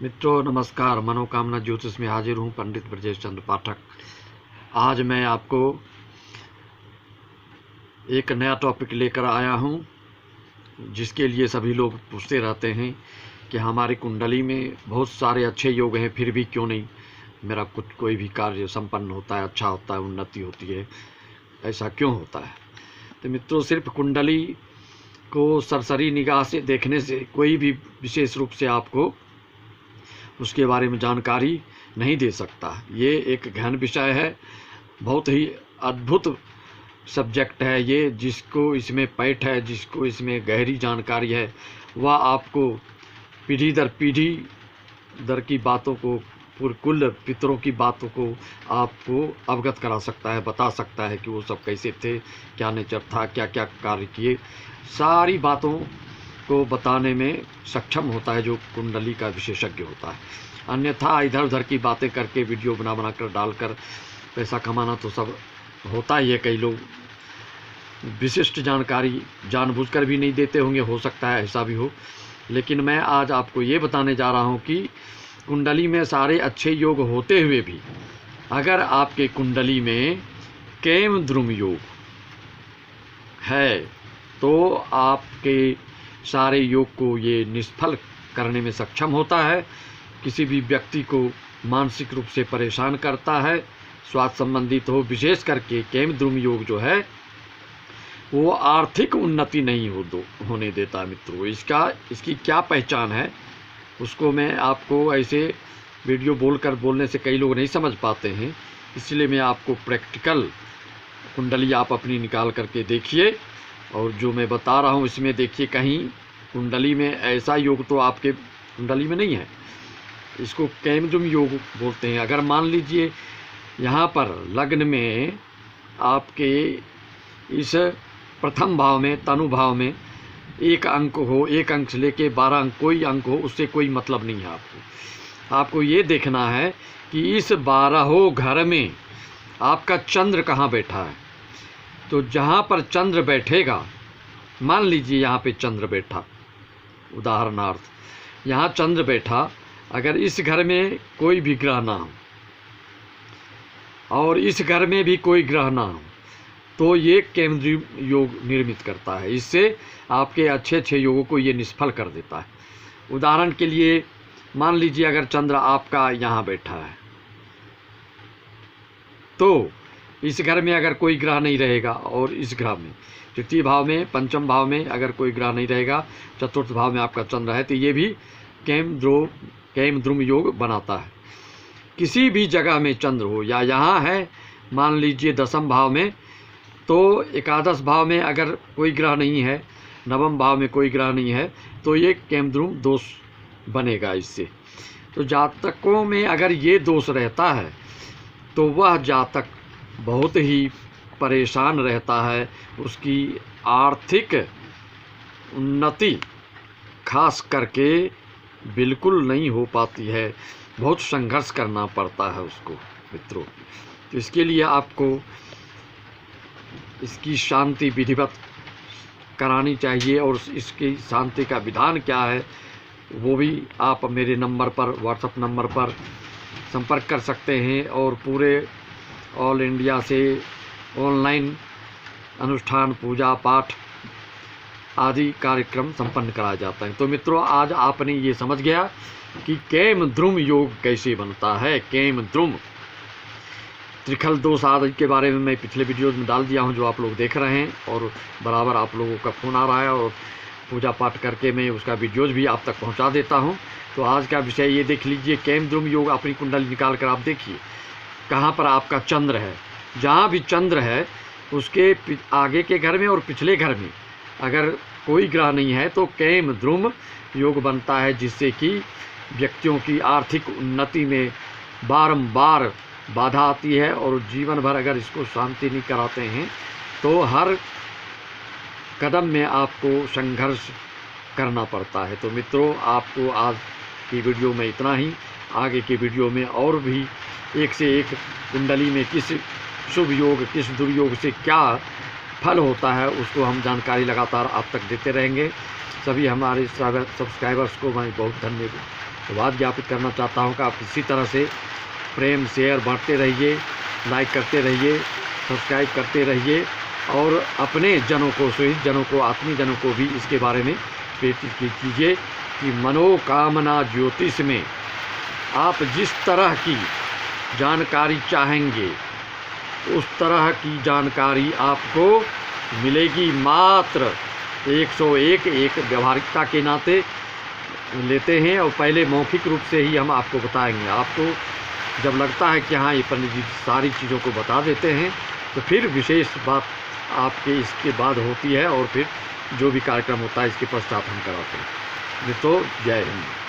मित्रों नमस्कार। मनोकामना ज्योतिष में हाजिर हूँ, पंडित ब्रजेश चंद्र पाठक। आज मैं आपको एक नया टॉपिक लेकर आया हूँ, जिसके लिए सभी लोग पूछते रहते हैं कि हमारी कुंडली में बहुत सारे अच्छे योग हैं, फिर भी क्यों नहीं मेरा कोई भी कार्य संपन्न होता है, अच्छा होता है, उन्नति होती है, ऐसा क्यों होता है। तो मित्रों, सिर्फ कुंडली को सरसरी निगाह से देखने से कोई भी विशेष रूप से आपको उसके बारे में जानकारी नहीं दे सकता। ये एक गहन विषय है, बहुत ही अद्भुत सब्जेक्ट है ये। जिसको इसमें पैठ है, जिसको इसमें गहरी जानकारी है, वह आपको पीढ़ी दर पीढ़ी दर की बातों को, कुल पितरों की बातों को आपको अवगत करा सकता है, बता सकता है कि वो सब कैसे थे, क्या नेचर था, क्या क्या कार्य किए, सारी बातों को बताने में सक्षम होता है जो कुंडली का विशेषज्ञ होता है। अन्यथा इधर उधर की बातें करके वीडियो बना कर डालकर पैसा कमाना तो सब होता ही है। कई लोग विशिष्ट जानकारी जानबूझकर भी नहीं देते होंगे, हो सकता है ऐसा भी हो। लेकिन मैं आज आपको ये बताने जा रहा हूँ कि कुंडली में सारे अच्छे योग होते हुए भी अगर आपके कुंडली में केम द्रुम योग है तो आपके सारे योग को ये निष्फल करने में सक्षम होता है। किसी भी व्यक्ति को मानसिक रूप से परेशान करता है, स्वास्थ्य संबंधित हो, विशेष करके केम द्रुम योग जो है वो आर्थिक उन्नति नहीं होने देता। मित्रों, इसकी क्या पहचान है उसको मैं आपको ऐसे वीडियो बोलने से कई लोग नहीं समझ पाते हैं, इसलिए मैं आपको प्रैक्टिकल कुंडली आप अपनी निकाल करके देखिए। और जो मैं बता रहा हूँ इसमें देखिए, कहीं कुंडली में ऐसा योग तो आपके कुंडली में नहीं है। इसको केमद्रुम योग बोलते हैं। अगर मान लीजिए यहाँ पर लग्न में आपके इस प्रथम भाव में, तनु भाव में एक अंक हो, एक अंक से लेके 12 अंक, कोई अंक हो, उससे कोई मतलब नहीं है। आपको ये देखना है कि इस 12वें घर में आपका चंद्र कहाँ बैठा है। तो जहाँ पर चंद्र बैठेगा, मान लीजिए यहाँ पे चंद्र बैठा, उदाहरणार्थ यहाँ चंद्र बैठा, अगर इस घर में कोई भी ग्रह ना हो और इस घर में भी कोई ग्रह ना हो तो ये केमद्रुम योग निर्मित करता है। इससे आपके अच्छे योगों को ये निष्फल कर देता है। उदाहरण के लिए मान लीजिए अगर चंद्र आपका यहाँ बैठा है तो इस घर में अगर कोई ग्रह नहीं रहेगा और इस ग्रह में तृतीय भाव में, पंचम भाव में अगर कोई ग्रह नहीं रहेगा, चतुर्थ भाव में आपका चंद्र है, तो ये भी केमद्रुम योग बनाता है। किसी भी जगह में चंद्र हो, या यहाँ है मान लीजिए 10वें भाव में, तो एकादश भाव में अगर कोई ग्रह नहीं है, 9वें भाव में कोई ग्रह नहीं है, तो ये केमद्रुम दोष बनेगा इससे। तो जातकों में अगर ये दोष रहता है तो वह जातक बहुत ही परेशान रहता है। उसकी आर्थिक उन्नति खास करके बिल्कुल नहीं हो पाती है, बहुत संघर्ष करना पड़ता है उसको। मित्रों, तो इसके लिए आपको इसकी शांति विधिवत करानी चाहिए, और इसकी शांति का विधान क्या है वो भी आप मेरे नंबर पर, व्हाट्सएप नंबर पर संपर्क कर सकते हैं। और पूरे ऑल इंडिया से ऑनलाइन अनुष्ठान, पूजा पाठ आदि कार्यक्रम संपन्न कराया जाता है। तो मित्रों, आज आपने ये समझ गया कि केमद्रुम योग कैसे बनता है। केमद्रुम त्रिखल दोष आदि के बारे में मैं पिछले वीडियोज़ में डाल दिया हूं, जो आप लोग देख रहे हैं, और बराबर आप लोगों का फ़ोन आ रहा है, और पूजा पाठ करके मैं उसका वीडियोज़ भी आप तक पहुंचा देता हूं। तो आज का विषय ये देख लीजिए, केमद्रुम योग अपनी कुंडली निकाल कर आप देखिए कहाँ पर आपका चंद्र है। जहाँ भी चंद्र है उसके आगे के घर में और पिछले घर में अगर कोई ग्रह नहीं है तो केमद्रुम योग बनता है, जिससे कि व्यक्तियों की आर्थिक उन्नति में बारंबार बाधा आती है, और जीवन भर अगर इसको शांति नहीं कराते हैं तो हर कदम में आपको संघर्ष करना पड़ता है। तो मित्रों, आपको आज की वीडियो में इतना ही। आगे की वीडियो में और भी एक से एक कुंडली में किस शुभ योग, किस दुर्योग से क्या फल होता है, उसको हम जानकारी लगातार आप तक देते रहेंगे। सभी हमारे सब्सक्राइबर्स को मैं बहुत धन्यवाद धन्यवाद ज्ञापित करना चाहता हूँ कि आप इसी तरह से प्रेम शेयर बांटते रहिए, लाइक करते रहिए, सब्सक्राइब करते रहिए और अपने जनों को, शहीद जनों को, आत्मीय जनों को भी इसके बारे में प्रेरित कीजिए कि मनोकामना ज्योतिष में आप जिस तरह की जानकारी चाहेंगे उस तरह की जानकारी आपको मिलेगी। मात्र 101 एक व्यवहारिकता के नाते लेते हैं और पहले मौखिक रूप से ही हम आपको बताएंगे। आपको जब लगता है कि हाँ ये पंडित जी सारी चीज़ों को बता देते हैं तो फिर विशेष बात आपके इसके बाद होती है और फिर जो भी कार्यक्रम होता है इसके पश्चात हम कराते हैं। तो जय हिंद।